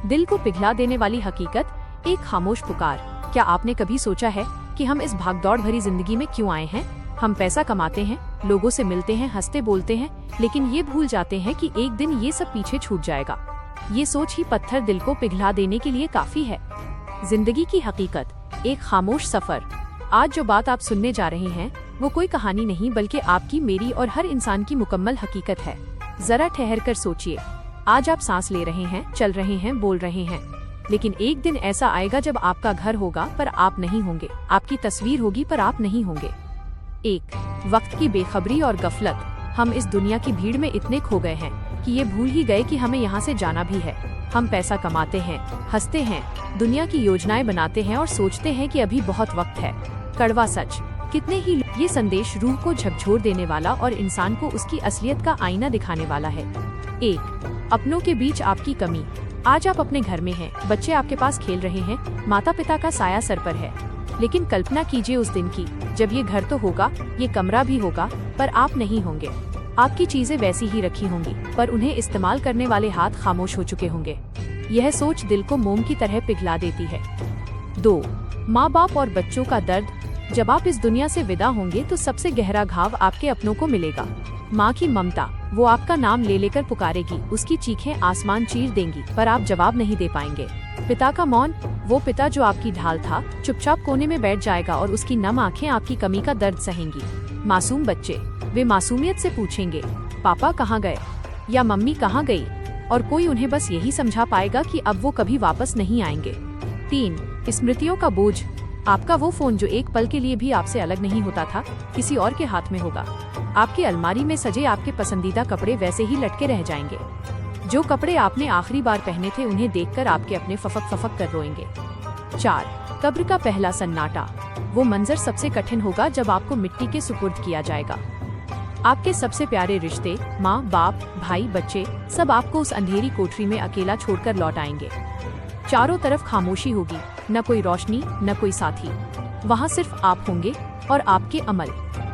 दिल को पिघला देने वाली हकीकत, एक खामोश पुकार। क्या आपने कभी सोचा है कि हम इस भागदौड़ भरी जिंदगी में क्यों आए हैं? हम पैसा कमाते हैं, लोगों से मिलते हैं, हंसते बोलते हैं, लेकिन ये भूल जाते हैं कि एक दिन ये सब पीछे छूट जाएगा। ये सोच ही पत्थर दिल को पिघला देने के लिए काफी है। जिंदगी की हकीकत, एक खामोश सफर। आज जो बात आप सुनने जा रहे हैं वो कोई कहानी नहीं, बल्कि आपकी, मेरी और हर इंसान की मुकम्मल हकीकत है। जरा ठहर कर सोचिए। आज आप सांस ले रहे हैं, चल रहे हैं, बोल रहे हैं, लेकिन एक दिन ऐसा आएगा जब आपका घर होगा पर आप नहीं होंगे, आपकी तस्वीर होगी पर आप नहीं होंगे। एक, वक्त की बेखबरी और गफलत। हम इस दुनिया की भीड़ में इतने खो गए हैं कि ये भूल ही गए कि हमें यहाँ से जाना भी है। हम पैसा कमाते हैं, हंसते हैं, दुनिया की योजनाएं बनाते हैं और सोचते हैं कि अभी बहुत वक्त है। कड़वा सच, कितने ही ये संदेश रूह को झकझोर देने वाला और इंसान को उसकी असलियत का आईना दिखाने वाला है। एक, अपनों के बीच आपकी कमी। आज आप अपने घर में हैं, बच्चे आपके पास खेल रहे हैं, माता पिता का साया सर पर है, लेकिन कल्पना कीजिए उस दिन की जब ये घर तो होगा, ये कमरा भी होगा, पर आप नहीं होंगे। आपकी चीजें वैसी ही रखी होंगी, पर उन्हें इस्तेमाल करने वाले हाथ खामोश हो चुके होंगे। यह सोच दिल को मोम की तरह पिघला देती है। 2, माँ बाप और बच्चों का दर्द। जब आप इस दुनिया से विदा होंगे तो सबसे गहरा घाव आपके अपनों को मिलेगा। माँ की ममता, वो आपका नाम ले लेकर पुकारेगी, उसकी चीखें आसमान चीर देंगी, पर आप जवाब नहीं दे पाएंगे। पिता का मौन, वो पिता जो आपकी ढाल था, चुपचाप कोने में बैठ जाएगा और उसकी नम आंखें आपकी कमी का दर्द सहेंगी। मासूम बच्चे, वे मासूमियत से पूछेंगे, पापा कहाँ गए या मम्मी कहाँ गई, और कोई उन्हें बस यही समझा पाएगा कि अब वो कभी वापस नहीं आएंगे। 3, स्मृतियों का बोझ। आपका वो फोन जो एक पल के लिए भी आपसे अलग नहीं होता था, किसी और के हाथ में होगा। आपकी अलमारी में सजे आपके पसंदीदा कपड़े वैसे ही लटके रह जाएंगे। जो कपड़े आपने आखिरी बार पहने थे उन्हें देखकर आपके अपने फफक फफक कर रोएंगे। 4, कब्र का पहला सन्नाटा। वो मंजर सबसे कठिन होगा जब आपको मिट्टी के सुपुर्द किया जाएगा। आपके सबसे प्यारे रिश्ते, माँ बाप, भाई, बच्चे, सब आपको उस अंधेरी कोठरी में अकेला छोड़कर लौट आएंगे। चारों तरफ खामोशी होगी, न कोई रोशनी, न कोई साथी। वहाँ सिर्फ आप होंगे और आपके अमल,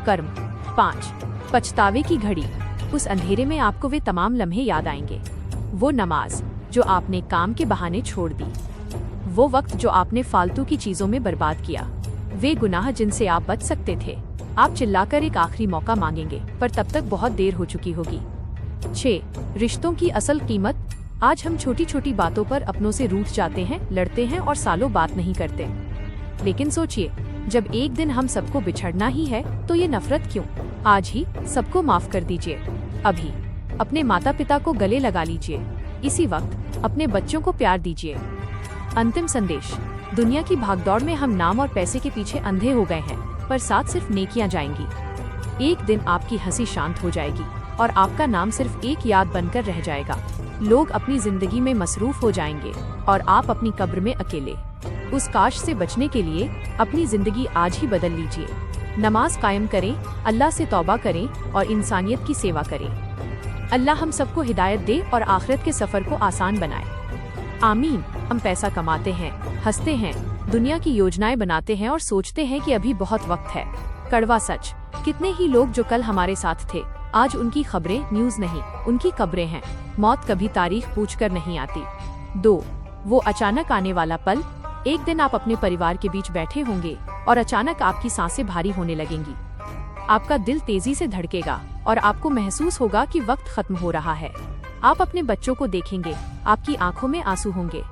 कर्म। 5, पछतावे की घड़ी। उस अंधेरे में आपको वे तमाम लम्हे याद आएंगे। वो नमाज जो आपने काम के बहाने छोड़ दी, वो वक्त जो आपने फालतू की चीजों में बर्बाद किया, वे गुनाह जिनसे आप बच सकते थे। आप चिल्लाकर एक आखिरी मौका मांगेंगे, पर तब तक बहुत देर हो चुकी होगी। 6, रिश्तों की असल कीमत। आज हम छोटी छोटी बातों पर अपनों से रूठ जाते हैं, लड़ते हैं और सालों बात नहीं करते। लेकिन सोचिए, जब एक दिन हम सबको बिछड़ना ही है तो ये नफरत क्यों? आज ही सबको माफ कर दीजिए। अभी अपने माता पिता को गले लगा लीजिए। इसी वक्त अपने बच्चों को प्यार दीजिए। अंतिम संदेश, दुनिया की भागदौड़ में हम नाम और पैसे के पीछे अंधे हो गए हैं, पर साथ सिर्फ नेकियां जाएंगी। एक दिन आपकी हंसी शांत हो जाएगी और आपका नाम सिर्फ एक याद बनकर रह जाएगा। लोग अपनी जिंदगी में मसरूफ हो जाएंगे और आप अपनी कब्र में अकेले। उस काश से बचने के लिए अपनी जिंदगी आज ही बदल लीजिए। नमाज कायम करें, अल्लाह से तौबा करें और इंसानियत की सेवा करें। अल्लाह हम सबको हिदायत दे और आखिरत के सफर को आसान बनाए। आमीन। हम पैसा कमाते हैं, हंसते हैं, दुनिया की योजनाएं बनाते हैं और सोचते हैं कि अभी बहुत वक्त है। कड़वा सच, कितने ही लोग जो कल हमारे साथ थे, आज उनकी खबरें न्यूज नहीं, उनकी कब्रें हैं। मौत कभी तारीख पूछकर नहीं आती। 2, वो अचानक आने वाला पल। एक दिन आप अपने परिवार के बीच बैठे होंगे और अचानक आपकी सांसें भारी होने लगेंगी। आपका दिल तेजी से धड़केगा और आपको महसूस होगा कि वक्त खत्म हो रहा है। आप अपने बच्चों को देखेंगे, आपकी आंखों में आंसू होंगे।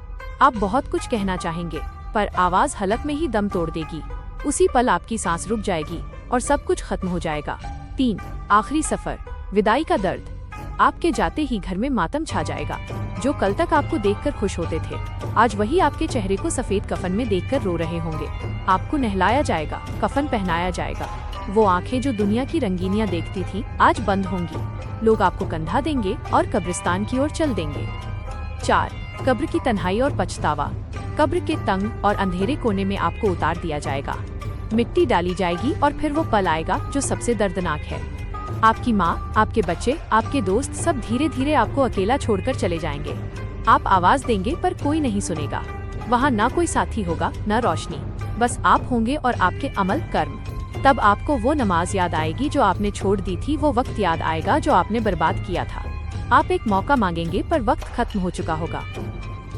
आप बहुत कुछ कहना चाहेंगे, पर आवाज हलक में ही दम तोड़ देगी। उसी पल आपकी सांस रुक जाएगी और सब कुछ खत्म हो जाएगा। 3, आखिरी सफर, विदाई का दर्द। आपके जाते ही घर में मातम छा जाएगा। जो कल तक आपको देखकर खुश होते थे, आज वही आपके चेहरे को सफेद कफन में देखकर रो रहे होंगे। आपको नहलाया जाएगा, कफन पहनाया जाएगा। वो आंखें जो दुनिया की रंगीनियां देखती थी, आज बंद होंगी। लोग आपको कंधा देंगे और कब्रिस्तान की ओर चल देंगे। 4, कब्र की तन्हाई और पछतावा। कब्र के तंग और अंधेरे कोने में आपको उतार दिया जाएगा। मिट्टी डाली जाएगी और फिर वो पल आएगा जो सबसे दर्दनाक है। आपकी माँ, आपके बच्चे, आपके दोस्त सब धीरे धीरे आपको अकेला छोड़कर चले जाएंगे। आप आवाज देंगे पर कोई नहीं सुनेगा। वहाँ ना कोई साथी होगा, न रोशनी, बस आप होंगे और आपके अमल, कर्म। तब आपको वो नमाज याद आएगी जो आपने छोड़ दी थी, वो वक्त याद आएगा जो आपने बर्बाद किया था। आप एक मौका मांगेंगे पर वक्त खत्म हो चुका होगा।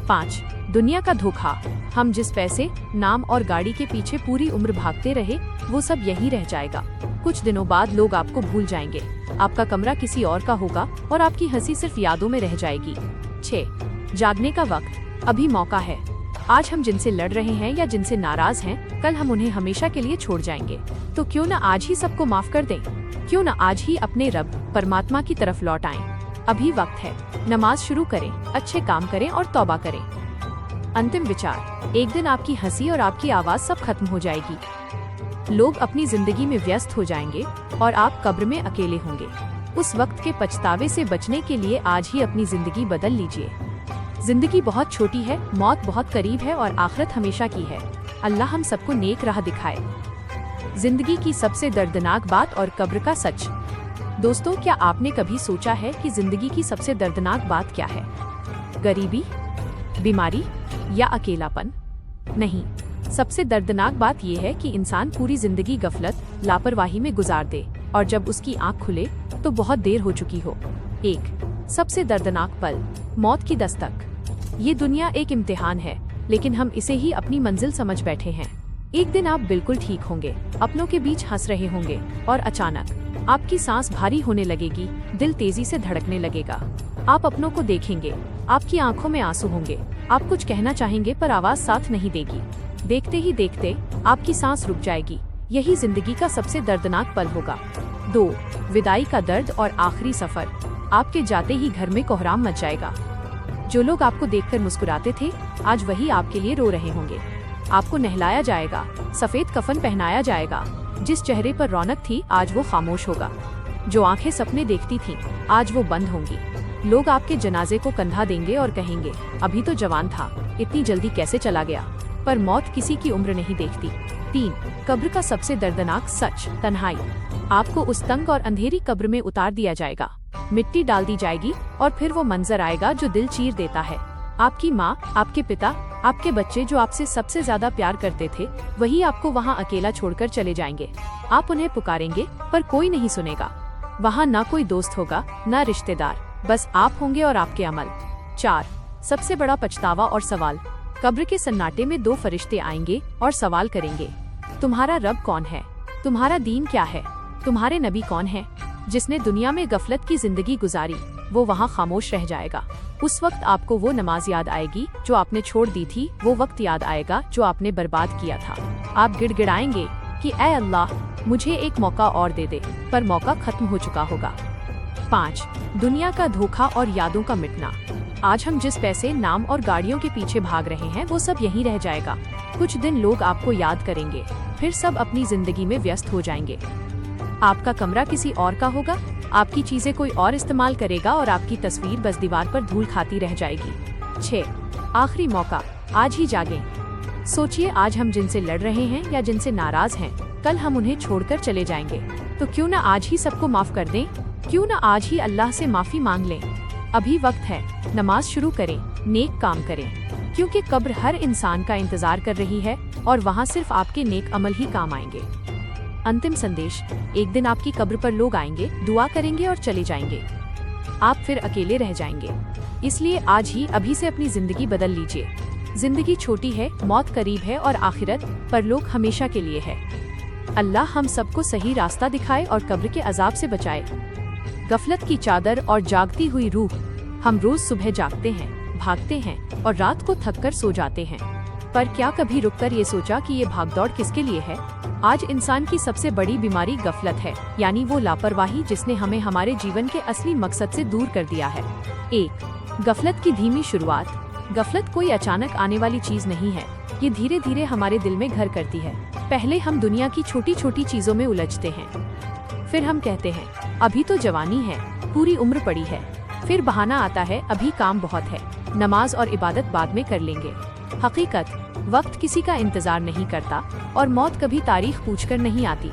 5. दुनिया का धोखा। हम जिस पैसे, नाम और गाड़ी के पीछे पूरी उम्र भागते रहे, वो सब यहीं रह जाएगा। कुछ दिनों बाद लोग आपको भूल जाएंगे, आपका कमरा किसी और का होगा और आपकी हंसी सिर्फ यादों में रह जाएगी। 6. जागने का वक्त। अभी मौका है। आज हम जिनसे लड़ रहे हैं या जिनसे नाराज हैं, कल हम उन्हें हमेशा के लिए छोड़ जाएंगे। तो क्यों न आज ही सबको माफ कर दें? क्यों न आज ही अपने रब परमात्मा की तरफ लौट आएं? अभी वक्त है। नमाज शुरू करें, अच्छे काम करें और तौबा करें। अंतिम विचार। एक दिन आपकी हंसी और आपकी आवाज सब खत्म हो जाएगी। लोग अपनी जिंदगी में व्यस्त हो जाएंगे और आप कब्र में अकेले होंगे। उस वक्त के पछतावे से बचने के लिए आज ही अपनी जिंदगी बदल लीजिए। जिंदगी बहुत छोटी है, मौत बहुत करीब है और आखिरत हमेशा की है। अल्लाह हम सबको नेक राह दिखाए। जिंदगी की सबसे दर्दनाक बात और कब्र का सच। दोस्तों, क्या आपने कभी सोचा है कि जिंदगी की सबसे दर्दनाक बात क्या है? गरीबी, बीमारी या अकेलापन? नहीं, सबसे दर्दनाक बात यह है कि इंसान पूरी जिंदगी गफलत, लापरवाही में गुजार दे और जब उसकी आंख खुले तो बहुत देर हो चुकी हो। 1. सबसे दर्दनाक पल, मौत की दस्तक। ये दुनिया एक इम्तिहान है, लेकिन हम इसे ही अपनी मंजिल समझ बैठे हैं। एक दिन आप बिल्कुल ठीक होंगे, अपनों के बीच हंस रहे होंगे और अचानक आपकी सांस भारी होने लगेगी, दिल तेजी से धड़कने लगेगा। आप अपनों को देखेंगे, आपकी आंखों में आंसू होंगे, आप कुछ कहना चाहेंगे पर आवाज साथ नहीं देगी। देखते ही देखते आपकी सांस रुक जाएगी। यही जिंदगी का सबसे दर्दनाक पल होगा। 2. विदाई का दर्द और आखिरी सफर। आपके जाते ही घर में कोहराम मच जाएगा। जो लोग आपको देखकर मुस्कुराते थे, आज वही आपके लिए रो रहे होंगे। आपको नहलाया जाएगा, सफेद कफन पहनाया जाएगा। जिस चेहरे पर रौनक थी, आज वो खामोश होगा। जो आंखें सपने देखती थीं, आज वो बंद होंगी। लोग आपके जनाजे को कंधा देंगे और कहेंगे, अभी तो जवान था, इतनी जल्दी कैसे चला गया? पर मौत किसी की उम्र नहीं देखती। 3. कब्र का सबसे दर्दनाक सच, तन्हाई। आपको उस तंग और अंधेरी कब्र में उतार दिया जाएगा। मिट्टी डाल दी जाएगी और फिर वो मंजर आएगा जो दिल चीर देता है। आपकी माँ, आपके पिता, आपके बच्चे जो आपसे सबसे ज्यादा प्यार करते थे, वही आपको वहाँ अकेला छोड़कर चले जाएंगे। आप उन्हें पुकारेंगे पर कोई नहीं सुनेगा। वहाँ ना कोई दोस्त होगा, ना रिश्तेदार, बस आप होंगे और आपके अमल। 4. सबसे बड़ा पछतावा और सवाल। कब्र के सन्नाटे में 2 फरिश्ते आएंगे और सवाल करेंगे, तुम्हारा रब कौन है? तुम्हारा दीन क्या है? तुम्हारे नबी कौन है? जिसने दुनिया में गफलत की जिंदगी गुजारी, वो वहाँ खामोश रह जाएगा। उस वक्त आपको वो नमाज याद आएगी जो आपने छोड़ दी थी, वो वक्त याद आएगा जो आपने बर्बाद किया था। आप गिड़गिड़ाएंगे कि ऐ अल्लाह, मुझे एक मौका और दे दे, पर मौका खत्म हो चुका होगा। 5. दुनिया का धोखा और यादों का मिटना। आज हम जिस पैसे, नाम और गाड़ियों के पीछे भाग रहे हैं, वो सब यहीं रह जाएगा। कुछ दिन लोग आपको याद करेंगे, फिर सब अपनी जिंदगी में व्यस्त हो जाएंगे। आपका कमरा किसी और का होगा, आपकी चीजें कोई और इस्तेमाल करेगा और आपकी तस्वीर बस दीवार पर धूल खाती रह जाएगी। 6. आखिरी मौका, आज ही जागें। सोचिए, आज हम जिनसे लड़ रहे हैं या जिनसे नाराज हैं, कल हम उन्हें छोड़कर चले जाएंगे। तो क्यों न आज ही सबको माफ कर दें? क्यों न आज ही अल्लाह से माफी मांग लें? अभी वक्त है। नमाज शुरू करें, नेक काम करें, क्योंकि कब्र हर इंसान का इंतजार कर रही है और वहाँ सिर्फ आपके नेक अमल ही काम आएंगे। अंतिम संदेश। एक दिन आपकी कब्र पर लोग आएंगे, दुआ करेंगे और चले जाएंगे। आप फिर अकेले रह जाएंगे। इसलिए आज ही, अभी से अपनी जिंदगी बदल लीजिए। जिंदगी छोटी है, मौत करीब है और आखिरत, परलोक हमेशा के लिए है। अल्लाह हम सबको सही रास्ता दिखाए और कब्र के अजाब से बचाए। गफलत की चादर और जागती हुई रूह। हम रोज सुबह जागते हैं, भागते हैं और रात को थककर सो जाते हैं, पर क्या कभी रुककर ये सोचा कि ये भागदौड़ किसके लिए है? आज इंसान की सबसे बड़ी बीमारी गफलत है, यानी वो लापरवाही जिसने हमें हमारे जीवन के असली मकसद से दूर कर दिया है। 1. गफलत की धीमी शुरुआत। गफलत कोई अचानक आने वाली चीज नहीं है, ये धीरे धीरे हमारे दिल में घर करती है। पहले हम दुनिया की छोटी छोटी चीजों में उलझते हैं, फिर हम कहते हैं अभी तो जवानी है, पूरी उम्र पड़ी है। फिर बहाना आता है, अभी काम बहुत है, नमाज और इबादत बाद में कर लेंगे। हकीकत, वक्त किसी का इंतजार नहीं करता और मौत कभी तारीख पूछकर नहीं आती।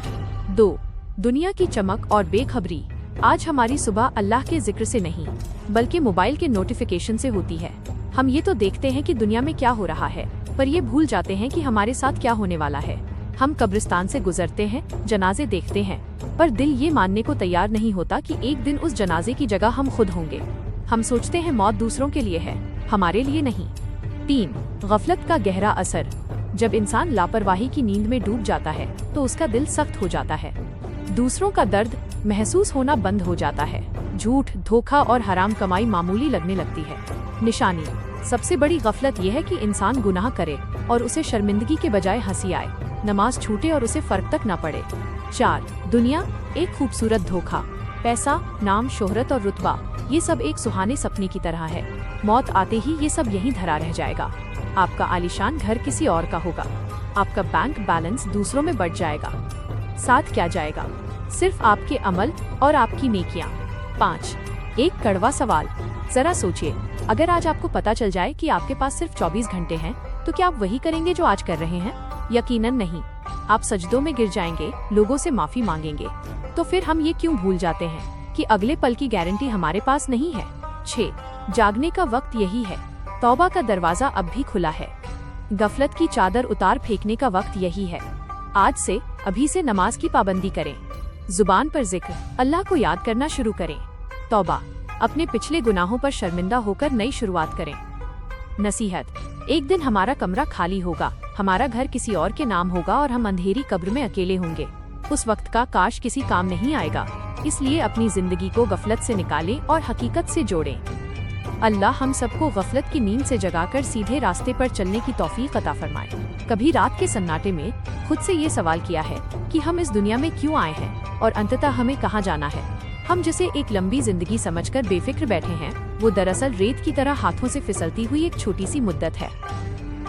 2. दुनिया की चमक और बेखबरी। आज हमारी सुबह अल्लाह के जिक्र से नहीं, बल्कि मोबाइल के नोटिफिकेशन से होती है। हम ये तो देखते हैं कि दुनिया में क्या हो रहा है, पर ये भूल जाते हैं कि हमारे साथ क्या होने वाला है। हम कब्रिस्तान से गुजरते हैं, जनाजे देखते हैं, पर दिल ये मानने को तैयार नहीं होता कि एक दिन उस जनाजे की जगह हम खुद होंगे। हम सोचते हैं मौत दूसरों के लिए है, हमारे लिए नहीं। 3. गफलत का गहरा असर। जब इंसान लापरवाही की नींद में डूब जाता है तो उसका दिल सख्त हो जाता है। दूसरों का दर्द महसूस होना बंद हो जाता है। झूठ, धोखा और हराम कमाई मामूली लगने लगती है। निशानी। सबसे बड़ी गफलत यह है कि इंसान गुनाह करे और उसे शर्मिंदगी के बजाय हंसी आए, नमाज छूटे और उसे फर्क तक न पड़े। 4. दुनिया एक खूबसूरत धोखा। पैसा, नाम, शोहरत और रुतबा, ये सब एक सुहाने सपने की तरह है। मौत आते ही ये सब यहीं धरा रह जाएगा। आपका आलीशान घर किसी और का होगा। आपका बैंक बैलेंस दूसरों में बढ़ जाएगा। साथ क्या जाएगा? सिर्फ आपके अमल और आपकी नेकियां। 5. एक कड़वा सवाल। जरा सोचिए, अगर आज आपको पता चल जाए कि आपके पास सिर्फ 24 घंटे हैं, तो क्या आप वही करेंगे जो आज कर रहे हैं? यकीनन नहीं। आप सजदों में गिर जाएंगे, लोगों से माफी मांगेंगे। तो फिर हम ये क्यों भूल जाते हैं कि अगले पल की गारंटी हमारे पास नहीं है? 6. जागने का वक्त यही है। तौबा का दरवाजा अब भी खुला है। गफलत की चादर उतार फेंकने का वक्त यही है। आज से, अभी से नमाज की पाबंदी करें। जुबान पर जिक्र, अल्लाह को याद करना शुरू करें। तौबा, अपने पिछले गुनाहों पर शर्मिंदा होकर नई शुरुआत करें। नसीहत, एक दिन हमारा कमरा खाली होगा, हमारा घर किसी और के नाम होगा और हम अंधेरी कब्र में अकेले होंगे। उस वक्त का काश किसी काम नहीं आएगा। इसलिए अपनी जिंदगी को गफलत से निकालें और हकीकत से जोड़ें। अल्लाह हम सबको गफलत की नींद से जगाकर सीधे रास्ते पर चलने की तौफीक अता फरमाए। कभी रात के सन्नाटे में खुद से ये सवाल किया है कि हम इस दुनिया में क्यों आए हैं और अंततः हमें कहाँ जाना है? हम जिसे एक लंबी जिंदगी समझकर बेफिक्र बैठे हैं, वो दरअसल रेत की तरह हाथों से फिसलती हुई एक छोटी सी मुद्दत है।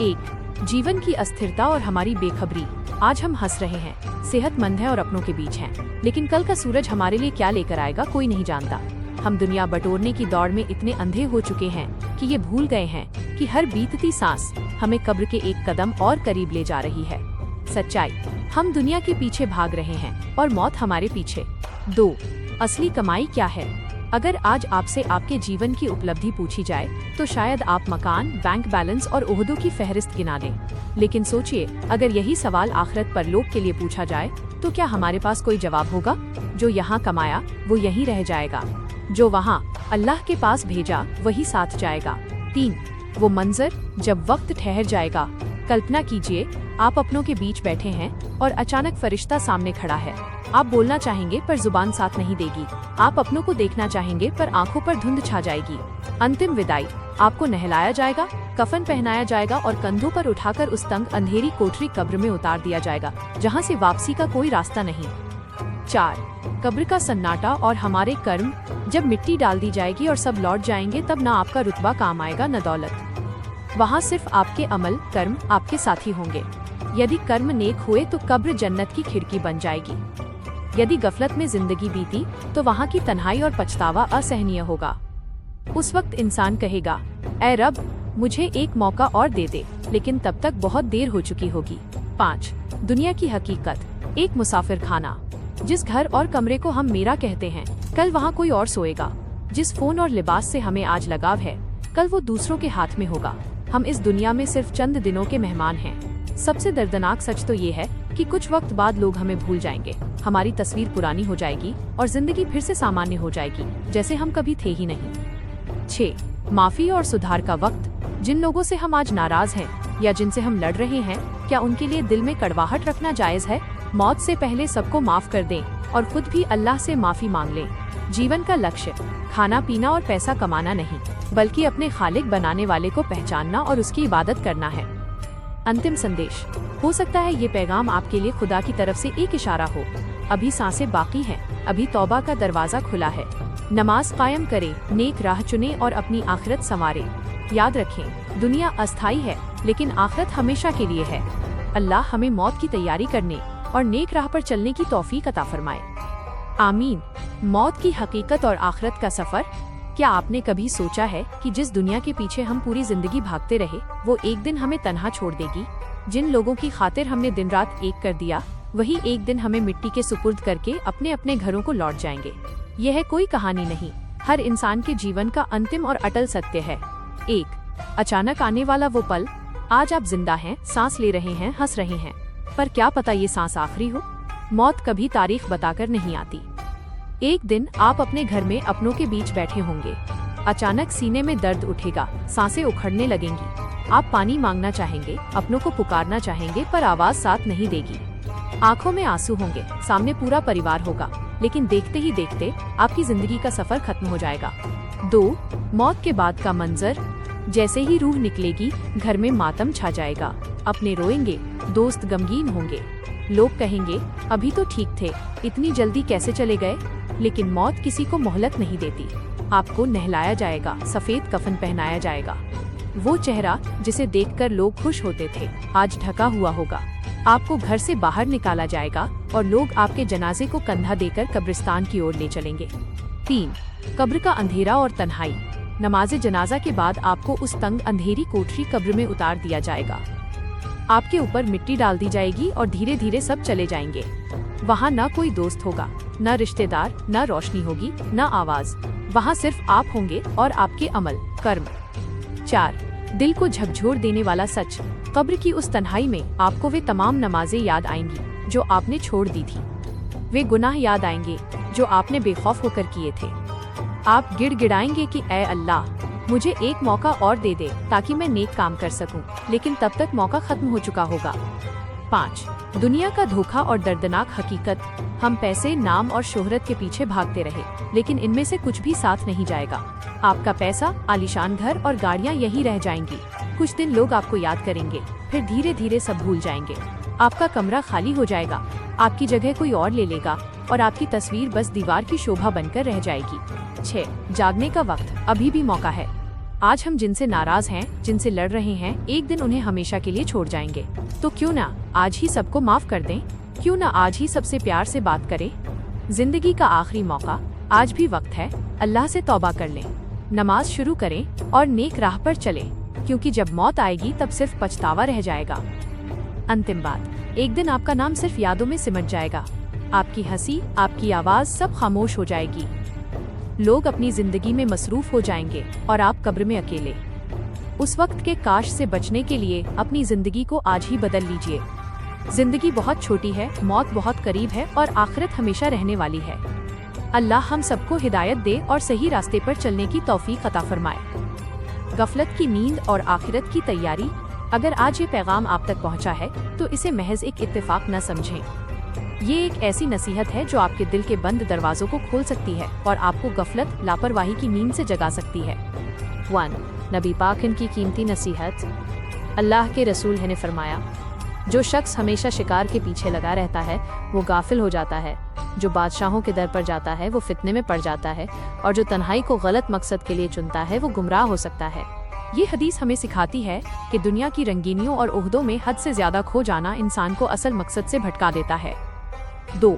1. जीवन की अस्थिरता और हमारी बेखबरी। आज हम हंस रहे हैं, सेहतमंद हैं और अपनों के बीच हैं, लेकिन कल का सूरज हमारे लिए क्या लेकर आएगा कोई नहीं जानता। हम दुनिया बटोरने की दौड़ में इतने अंधे हो चुके हैं कि ये भूल गए हैं कि हर बीतती सांस हमें कब्र के एक कदम और करीब ले जा रही है। सच्चाई, हम दुनिया के पीछे भाग रहे हैं और मौत हमारे पीछे। 2. असली कमाई क्या है? अगर आज आपसे आपके जीवन की उपलब्धि पूछी जाए तो शायद आप मकान, बैंक बैलेंस और ओहदों की फहरिस्त गिना दें। लेकिन सोचिए, अगर यही सवाल आखिरत परलोक के लिए पूछा जाए तो क्या हमारे पास कोई जवाब होगा? जो यहाँ कमाया वो यहीं रह जाएगा, जो वहाँ अल्लाह के पास भेजा वही साथ जाएगा। 3. वो मंजर जब वक्त ठहर जाएगा। कल्पना कीजिए, आप अपनों के बीच बैठे हैं और अचानक फरिश्ता सामने खड़ा है। आप बोलना चाहेंगे पर जुबान साथ नहीं देगी। आप अपनों को देखना चाहेंगे पर आंखों पर धुंध छा जाएगी। अंतिम विदाई, आपको नहलाया जाएगा, कफन पहनाया जाएगा और कंधों पर उठाकर उस तंग अंधेरी कोठरी कब्र में उतार दिया जाएगा, जहाँ से वापसी का कोई रास्ता नहीं। 4. कब्र का सन्नाटा और हमारे कर्म। जब मिट्टी डाल दी जाएगी और सब लौट जाएंगे, तब न आपका रुतबा काम आएगा न दौलत। वहाँ सिर्फ आपके अमल, कर्म आपके साथी होंगे। यदि कर्म नेक हुए तो कब्र जन्नत की खिड़की बन जाएगी। यदि गफलत में जिंदगी बीती तो वहाँ की तन्हाई और पछतावा असहनीय होगा। उस वक्त इंसान कहेगा, ऐ रब, मुझे एक मौका और दे दे, लेकिन तब तक बहुत देर हो चुकी होगी। 5. दुनिया की हकीकत। एक मुसाफिर खाना। जिस घर और कमरे को हम मेरा कहते हैं, कल वहाँ कोई और सोएगा। जिस फोन और लिबास से हमें आज लगाव है, कल वो दूसरों के हाथ में होगा। हम इस दुनिया में सिर्फ चंद दिनों के मेहमान हैं। सबसे दर्दनाक सच तो ये है कि कुछ वक्त बाद लोग हमें भूल जाएंगे, हमारी तस्वीर पुरानी हो जाएगी और जिंदगी फिर से सामान्य हो जाएगी, जैसे हम कभी थे ही नहीं। 6. माफी और सुधार का वक्त। जिन लोगों से हम आज नाराज हैं या जिनसे हम लड़ रहे हैं, क्या उनके लिए दिल में कड़वाहट रखना जायज है? मौत से पहले सबको माफ कर दें और खुद भी अल्लाह से माफी मांग लें। जीवन का लक्ष्य खाना पीना और पैसा कमाना नहीं, बल्कि अपने खालिक बनाने वाले को पहचानना और उसकी इबादत करना है। अंतिम संदेश, हो सकता है ये पैगाम आपके लिए खुदा की तरफ से एक इशारा हो। अभी सांसें बाकी हैं, अभी तौबा का दरवाजा खुला है। नमाज कायम करें, नेक राह चुनें और अपनी आखिरत संवारें। याद रखें, दुनिया अस्थायी है लेकिन आखिरत हमेशा के लिए है। अल्लाह हमें मौत की तैयारी करने और नेक राह पर चलने की तौफीक अता फरमाए। आमीन। मौत की हकीकत और आखिरत का सफर। क्या आपने कभी सोचा है कि जिस दुनिया के पीछे हम पूरी जिंदगी भागते रहे, वो एक दिन हमें तन्हा छोड़ देगी? जिन लोगों की खातिर हमने दिन रात एक कर दिया, वही एक दिन हमें मिट्टी के सुपुर्द करके अपने अपने घरों को लौट जाएंगे। यह कोई कहानी नहीं, हर इंसान के जीवन का अंतिम और अटल सत्य है। 1. अचानक आने वाला वो पल। आज आप जिंदा हैं, सांस ले रहे हैं, हंस रहे हैं, पर क्या पता ये सांस आखिरी हो? मौत कभी तारीख बताकर नहीं आती। एक दिन आप अपने घर में अपनों के बीच बैठे होंगे, अचानक सीने में दर्द उठेगा, सांसें उखड़ने लगेंगी, आप पानी मांगना चाहेंगे, अपनों को पुकारना चाहेंगे, पर आवाज साथ नहीं देगी। आंखों में आंसू होंगे, सामने पूरा परिवार होगा, लेकिन देखते ही देखते आपकी जिंदगी का सफर खत्म हो जाएगा। 2. मौत के बाद का मंजर। जैसे ही रूह निकलेगी, घर में मातम छा जाएगा। अपने रोएंगे, दोस्त गमगीन होंगे, लोग कहेंगे अभी तो ठीक थे, इतनी जल्दी कैसे चले गए। लेकिन मौत किसी को मोहलत नहीं देती। आपको नहलाया जाएगा, सफेद कफन पहनाया जाएगा। वो चेहरा जिसे देखकर लोग खुश होते थे, आज ढका हुआ होगा। आपको घर से बाहर निकाला जाएगा और लोग आपके जनाजे को कंधा देकर कब्रिस्तान की ओर ले चलेंगे। 3. कब्र का अंधेरा और तन्हाई। नमाज जनाजा के बाद आपको उस तंग अंधेरी कोठरी कब्र में उतार दिया जाएगा। आपके ऊपर मिट्टी डाल दी जाएगी और धीरे धीरे सब चले जाएंगे। वहाँ न कोई दोस्त होगा, न रिश्तेदार, न रोशनी होगी, न आवाज। वहाँ सिर्फ आप होंगे और आपके अमल, कर्म। 4. दिल को झकझोर देने वाला सच। कब्र की उस तन्हाई में आपको वे तमाम नमाजें याद आएंगी जो आपने छोड़ दी थी। वे गुनाह याद आएंगे जो आपने बेखौफ होकर किए थे। आप गिड़गिड़ाएंगे कि ऐ अल्लाह, मुझे एक मौका और दे दे ताकि मैं नेक काम कर सकूं, लेकिन तब तक मौका खत्म हो चुका होगा। 5. दुनिया का धोखा और दर्दनाक हकीकत। हम पैसे, नाम और शोहरत के पीछे भागते रहे, लेकिन इनमें से कुछ भी साथ नहीं जाएगा। आपका पैसा, आलीशान घर और गाड़ियाँ यहीं रह जाएंगी। कुछ दिन लोग आपको याद करेंगे, फिर धीरे धीरे सब भूल जाएंगे। आपका कमरा खाली हो जाएगा, आपकी जगह कोई और ले लेगा और आपकी तस्वीर बस दीवार की शोभा बनकर रह जाएगी। 6. जागने का वक्त। अभी भी मौका है। आज हम जिनसे नाराज हैं, जिनसे लड़ रहे हैं, एक दिन उन्हें हमेशा के लिए छोड़ जाएंगे। तो क्यों ना आज ही सबको माफ कर दें? क्यों ना आज ही सबसे प्यार से बात करें? जिंदगी का आखिरी मौका, आज भी वक्त है। अल्लाह से तौबा कर लें, नमाज शुरू करें और नेक राह पर चलें, क्योंकि जब मौत आएगी तब सिर्फ पछतावा रह जाएगा। अंतिम बात, एक दिन आपका नाम सिर्फ यादों में सिमट जाएगा। आपकी हंसी, आपकी आवाज सब खामोश हो जाएगी। लोग अपनी जिंदगी में मसरूफ हो जाएंगे और आप कब्र में अकेले। उस वक्त के काश से बचने के लिए अपनी जिंदगी को आज ही बदल लीजिए। जिंदगी बहुत छोटी है, मौत बहुत करीब है और आखिरत हमेशा रहने वाली है। अल्लाह हम सबको हिदायत दे और सही रास्ते पर चलने की तौफीक अता फरमाए। गफलत की नींद और आखिरत की तैयारी। अगर आज ये पैगाम आप तक पहुंचा है तो इसे महज एक इत्तेफाक न समझें। ये एक ऐसी नसीहत है जो आपके दिल के बंद दरवाजों को खोल सकती है और आपको गफलत, लापरवाही की नींद से जगा सकती है। 1. नबी पाक की कीमती नसीहत। अल्लाह के रसूल ने फरमाया, जो शख्स हमेशा शिकार के पीछे लगा रहता है वो गाफिल हो जाता है। जो बादशाहों के दर पर जाता है वो फितने में पड़ जाता है, और जो तन्हाई को गलत मकसद के लिए चुनता है वो गुमराह हो सकता है। ये हदीस हमें सिखाती है कि दुनिया की रंगीनियों और ओहदों में हद से ज्यादा खो जाना इंसान को असल मकसद से भटका देता है। 2.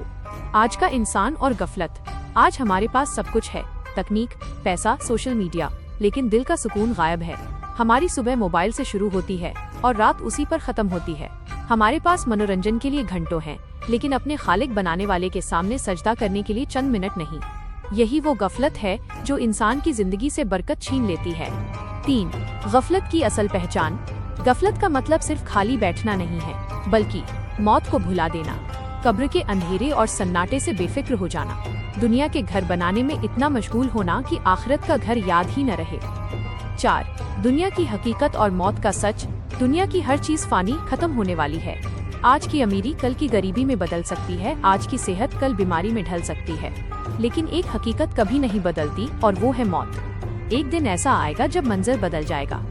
आज का इंसान और गफलत। आज हमारे पास सब कुछ है, तकनीक, पैसा, सोशल मीडिया, लेकिन दिल का सुकून गायब है। हमारी सुबह मोबाइल से शुरू होती है और रात उसी पर खत्म होती है। हमारे पास मनोरंजन के लिए घंटों हैं, लेकिन अपने खालिक बनाने वाले के सामने सजदा करने के लिए चंद मिनट नहीं। यही वो गफलत है जो इंसान की जिंदगी से बरकत छीन लेती है। 3. गफलत की असल पहचान। गफलत का मतलब सिर्फ खाली बैठना नहीं है, बल्कि मौत को भुला देना, कब्र के अंधेरे और सन्नाटे से बेफिक्र हो जाना, दुनिया के घर बनाने में इतना मशगूल होना कि आखिरत का घर याद ही न रहे। 4. दुनिया की हकीकत और मौत का सच। दुनिया की हर चीज फानी, खत्म होने वाली है। आज की अमीरी कल की गरीबी में बदल सकती है, आज की सेहत कल बीमारी में ढल सकती है, लेकिन एक हकीकत कभी नहीं बदलती और वो है मौत। एक दिन ऐसा आएगा जब मंजर बदल जाएगा।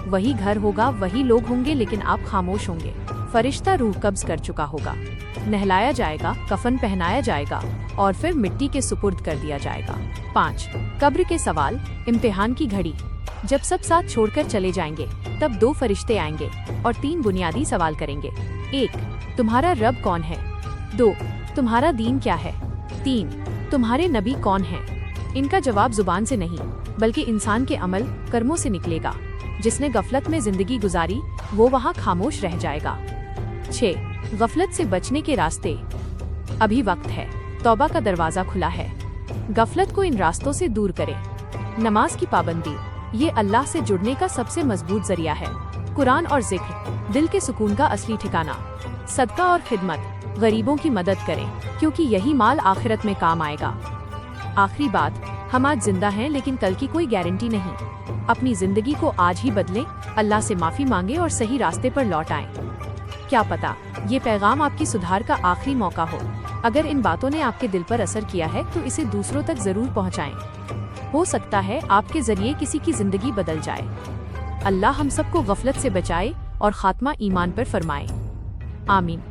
वही घर होगा, वही लोग होंगे, लेकिन आप खामोश होंगे। फरिश्ता रूह कब्ज कर चुका होगा, नहलाया जाएगा, कफन पहनाया जाएगा और फिर मिट्टी के सुपुर्द कर दिया जाएगा। 5. कब्र के सवाल, इम्तिहान की घड़ी। जब सब साथ छोड़कर चले जाएंगे तब 2 फरिश्ते आएंगे और 3 बुनियादी सवाल करेंगे। 1. तुम्हारा रब कौन है? 2. तुम्हारा दीन क्या है? 3. तुम्हारे नबी कौन हैं? इनका जवाब जुबान से नहीं, बल्कि इंसान के अमल, कर्मों से निकलेगा। जिसने गफलत में जिंदगी गुजारी वो वहाँ खामोश रह जाएगा। 6. गफलत से बचने के रास्ते। अभी वक्त है, तौबा का दरवाजा खुला है। गफलत को इन रास्तों से दूर करें। नमाज की पाबंदी, ये अल्लाह से जुड़ने का सबसे मजबूत जरिया है। कुरान और जिक्र, दिल के सुकून का असली ठिकाना। सदका और खिदमत, गरीबों की मदद करें, क्योंकि यही माल आखिरत में काम आएगा। आखिरी बात, हम आज जिंदा हैं लेकिन कल की कोई गारंटी नहीं। अपनी जिंदगी को आज ही बदलें, अल्लाह से माफी मांगे और सही रास्ते पर लौट आएं। क्या पता ये पैगाम आपकी सुधार का आखिरी मौका हो। अगर इन बातों ने आपके दिल पर असर किया है तो इसे दूसरों तक जरूर पहुंचाएं। हो सकता है आपके जरिए किसी की जिंदगी बदल जाए। अल्लाह हम सबको गफलत से बचाए और खात्मा ईमान पर फरमाए। आमीन।